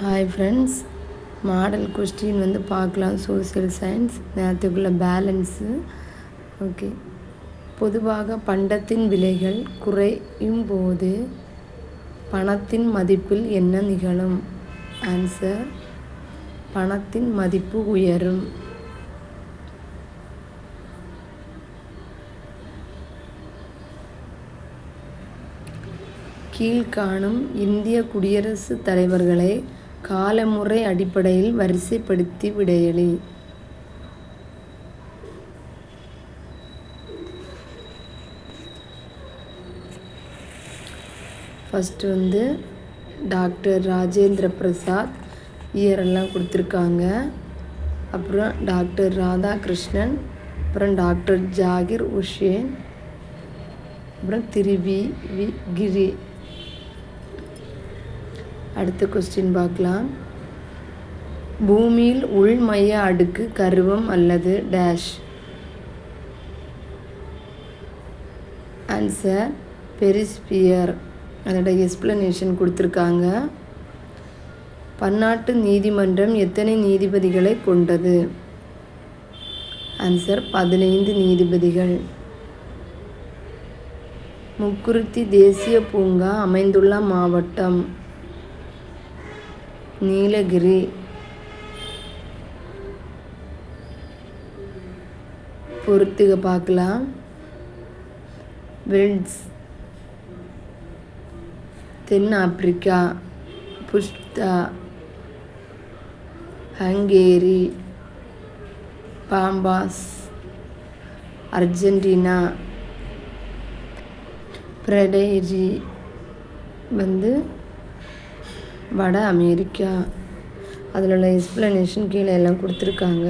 Hi friends, model question வந்து பார்க்கலாம். Social science நேரத்துக்குள்ள பேலன்ஸு. ஓகே, பொதுவாக பண்டத்தின் விலைகள் குறையும் போது பணத்தின் மதிப்பில் என்ன நிகழும்? ஆன்சர், பணத்தின் மதிப்பு உயரும். கீழ்காணும் இந்திய குடியரசுத் தலைவர்களை காலமுறை அடிப்படையில் வரிசைப்படுத்தி விடையளி. ஃபஸ்ட்டு வந்து டாக்டர் ராஜேந்திர பிரசாத், இயரெல்லாம் கொடுத்துருக்காங்க. அப்புறம் டாக்டர் ராதாகிருஷ்ணன், அப்புறம் டாக்டர் ஜாகிர் உசேன், அப்புறம் திரு வி கிரி. அடுத்த கொஸ்டின் பார்க்கலாம். பூமியில் உள்மைய அடுக்கு கருவம் அல்லது டேஷ்? ஆன்சர், பெரிஸ்பியர். அதோட எக்ஸ்பிளனேஷன் கொடுத்துருக்காங்க. பன்னாட்டு நீதிமன்றம் எத்தனை நீதிபதிகளை கொண்டது? ஆன்சர், 15 நீதிபதிகள். முக்குருத்தி தேசிய பூங்கா அமைந்துள்ள மாவட்டம்? நீலகிரி. பொறுத்துக பார்க்கலாம். வெல்ஸ், தென் Africa. Puszta, Hungary. Pampas, Argentina. Prairie வந்து வட அமெரிக்கா. அதில் உள்ள எக்ஸ்பிளனேஷன் கீழே எல்லாம் கொடுத்துருக்காங்க.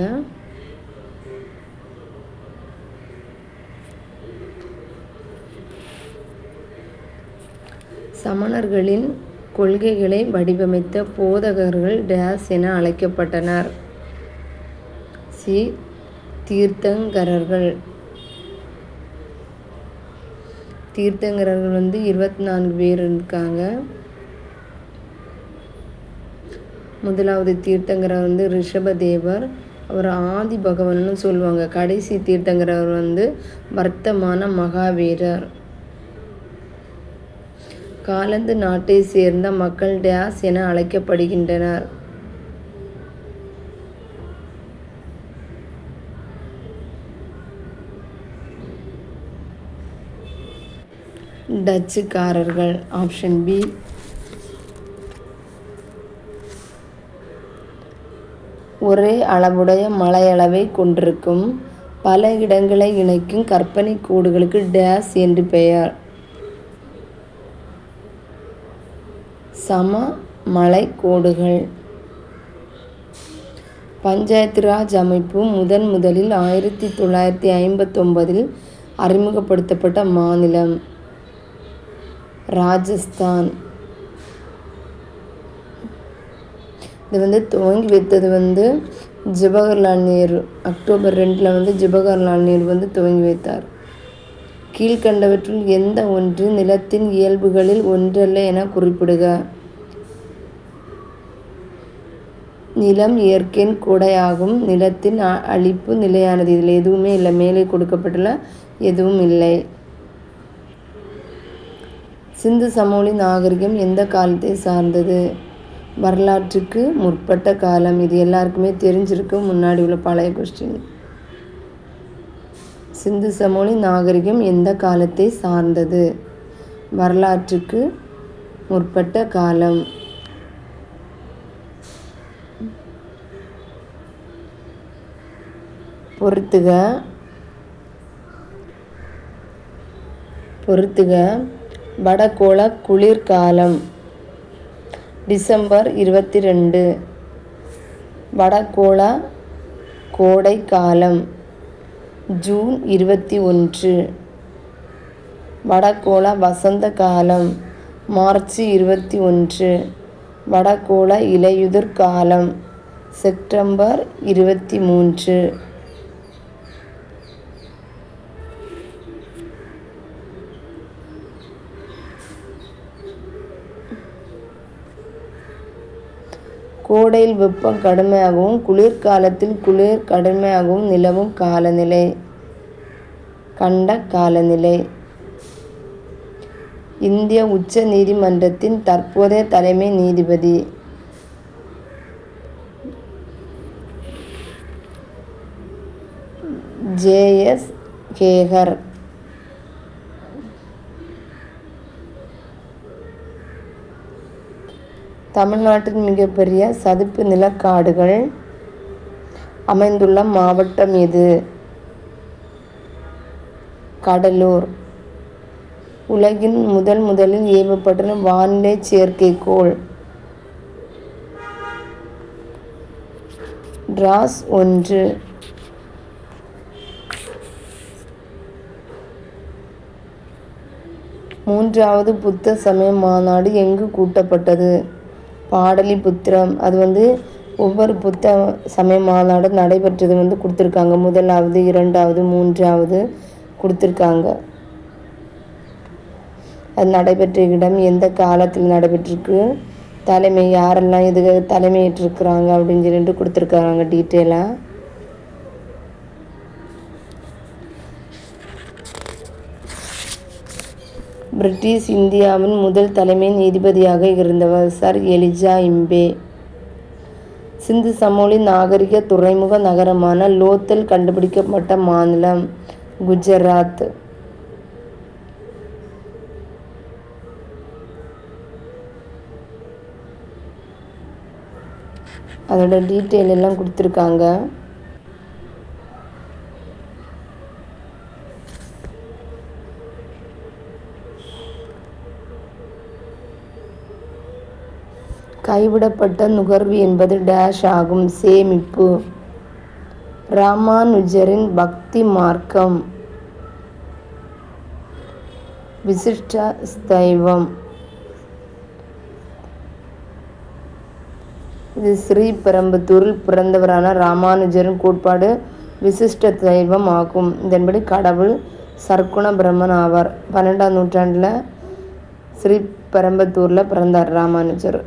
சமணர்களின் கொள்கைகளை வடிவமைத்த போதகர்கள் டேஸ் என அழைக்கப்பட்டனர்? சி, தீர்த்தங்கரர்கள். தீர்த்தங்கரர்கள் வந்து 24 பேர் இருக்காங்க. முதலாவது தீர்த்தங்கரர் வந்து ரிஷபதேவர். அவர் ஆதி பகவான்னு சொல்லுவாங்க. கடைசி தீர்த்தங்கரர் வந்து வர்த்தமான மகாவீரர். காலந்து நாட்டை சேர்ந்த மக்கள் டேஸ் என அழைக்கப்படுகின்றனர்? டச்சுக்காரர்கள். Option B. ஒரே அளவுடைய மலையளவை கொண்டிருக்கும் பல இடங்களை இணைக்கும் கற்பனை கோடுகளுக்கு டேஸ் என்று பெயர்? சம மலை கோடுகள். பஞ்சாயத்து ராஜ் அமைப்பு முதலில் 1959 அறிமுகப்படுத்தப்பட்ட மாநிலம்? ராஜஸ்தான். இது வந்து துவங்கி வைத்தது வந்து ஜவஹர்லால் நேரு. அக்டோபர் 2 வந்து ஜவஹர்லால் நேரு வந்து துவங்கி வைத்தார். கீழ்கண்டவற்றுள் எந்த ஒன்று நிலத்தின் இயல்புகளில் ஒன்றல்ல என குறிப்பிடுக? நிலம் இயற்கையின் கொடையாகும். நிலத்தின் அழிப்பு நிலையானது. இதில் எதுவுமே இல்லை. மேலே கொடுக்கப்பட்டுள்ள எதுவும் இல்லை. சிந்து சமவெளி நாகரிகம் எந்த காலத்தை சார்ந்தது? வரலாற்றுக்கு முற்பட்ட காலம். இது எல்லாருக்குமே தெரிஞ்சிருக்கும். முன்னாடி உள்ள பழைய கொஸ்டின். சிந்து சமவெளி நாகரிகம் எந்த காலத்தை சார்ந்தது? வரலாற்றுக்கு முற்பட்ட காலம். பொறுத்துக. வடகோள குளிர்காலம் டிசம்பர் 22. வடகோள கோடை காலம் ஜூன் 21. வடகோள வசந்த காலம் மார்ச் 21. வடகோள இலையுதிர் காலம் செப்டம்பர் 23. கோடையில் வெப்பம் கடுமையாகவும் குளிர்காலத்தில் குளிர் கடுமையாகவும் நிலவும் காலநிலை கண்ட காலநிலை. இந்திய உச்ச நீதிமன்றத்தின் தற்போதைய தலைமை நீதிபதி J.S. கேகர். தமிழ்நாட்டின் மிகப்பெரிய சதுப்பு நிலக்காடுகள் அமைந்துள்ள மாவட்டம் எது? கடலூர். உலகின் முதலில் ஏவப்பட்ட வானிலை செயற்கைக்கோள் டிராஸ் 1. மூன்றாவது புத்த சமய மாநாடு எங்கு கூட்டப்பட்டது? பாடலிபுத்திரம். அது ஒவ்வொரு புத்த சமய மாநாடு நடைபெற்றது கொடுத்துருக்காங்க. 1வது 2வது 3வது கொடுத்துருக்காங்க. அது நடைபெற்ற இடம் எந்த காலத்தில் நடைபெற்றிருக்கு, தலைமை யாரெல்லாம் இதுக்கு தலைமையேற்றிருக்கிறாங்க அப்படின்னு சொல்லிட்டு கொடுத்துருக்காங்க டீட்டெயிலாக. பிரிட்டிஷ் இந்தியாவின் முதல் தலைமை நீதிபதியாக இருந்தவர் சர் எலிஜா இம்பே. சிந்து சமவெளி நாகரிக துறைமுக நகரமான லோத்தல் கண்டுபிடிக்கப்பட்ட மாநிலம் குஜராத். அதோட டீட்டெயில் எல்லாம் கொடுத்துருக்காங்க. கைவிடப்பட்ட நுகர்வு என்பது டேஷ் ஆகும். சேமிப்பு. ராமானுஜரின் பக்தி மார்க்கம். விசிஷ்ட சைவம். இது ஸ்ரீபெரும்புதூரில் பிறந்தவரான ராமானுஜரின் கோட்பாடு விசிஷ்ட சைவம் ஆகும். இதன்படி கடவுள் சர்க்குண பிரம்மன் ஆவார். 12ஆம் நூற்றாண்டில் ஸ்ரீபெரும்புதூரில் பிறந்தார் ராமானுஜர்.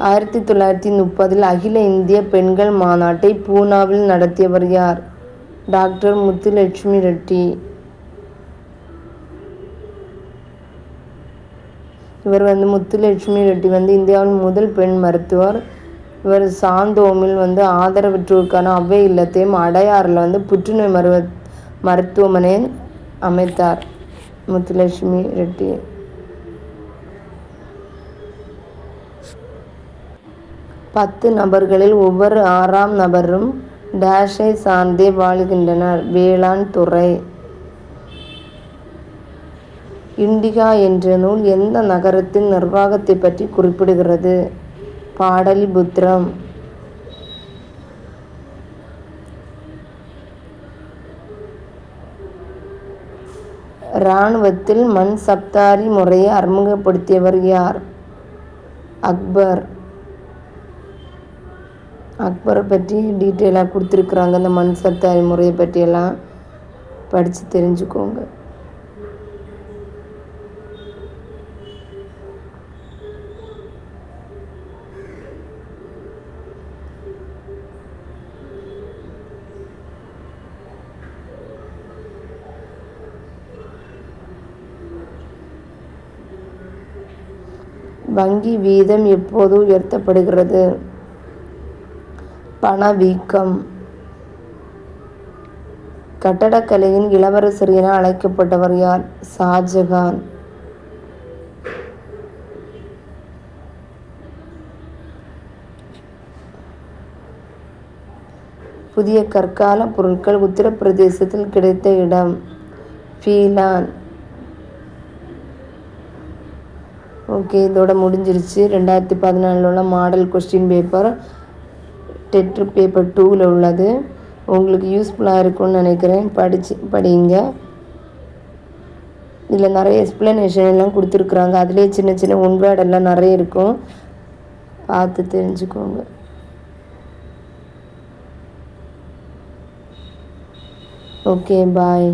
1930 அகில இந்திய பெண்கள் மாநாட்டை பூனாவில் நடத்தியவர் யார்? டாக்டர் முத்துலட்சுமி ரெட்டி. இவர் முத்துலட்சுமி ரெட்டி இந்தியாவின் முதல் பெண் மருத்துவர். இவர் சாந்தோமில் ஆதரவற்றோருக்கான அவ்வை இல்லத்தையும் அடையாறில் புற்றுநோய் மருத்துவமனையை அமைத்தார் முத்துலட்சுமி ரெட்டி. பத்து நபர்களில் ஒவ்வொரு 6ஆம் நபரும் டேஷை சார்ந்தே வாழ்கின்றனர். வேளாண் துறை. இண்டிகா என்ற நூல் எந்த நகரத்தின் நிர்வாகத்தை பற்றி குறிப்பிடுகிறது? பாடலிபுத்திரம். இராணுவத்தில் மண் சப்தாரி முறையை அறிமுகப்படுத்தியவர் யார்? அக்பர். அக்பரை பற்றி டீட்டெயிலாக கொடுத்துருக்குறாங்க. இந்த மண் சப்தாரி முறையை பற்றியெல்லாம் படித்து தெரிஞ்சுக்கோங்க. வங்கி வீதம் எப்போது உயர்த்தப்படுகிறது? பணவீக்கம். கட்டடக்கலையின் இளவரசர் என அழைக்கப்பட்டவர் யார்? ஷாஜகான். புதிய கற்கால பொருட்கள் உத்தரப்பிரதேசத்தில் கிடைத்த இடம் பீலான். ஓகே, இதோட முடிஞ்சிருச்சு. 2014 உள்ள model question paper dead paper 2ல் உள்ளது. உங்களுக்கு யூஸ்ஃபுல்லாக இருக்கும்னு நினைக்கிறேன். படிங்க. இதில் நிறைய எக்ஸ்ப்ளனேஷன் எல்லாம் கொடுத்துருக்குறாங்க. அதிலே சின்ன சின்ன ஒன்வேர்டெல்லாம் நிறைய இருக்கும், பார்த்து தெரிஞ்சுக்கோங்க. ஓகே, பாய்.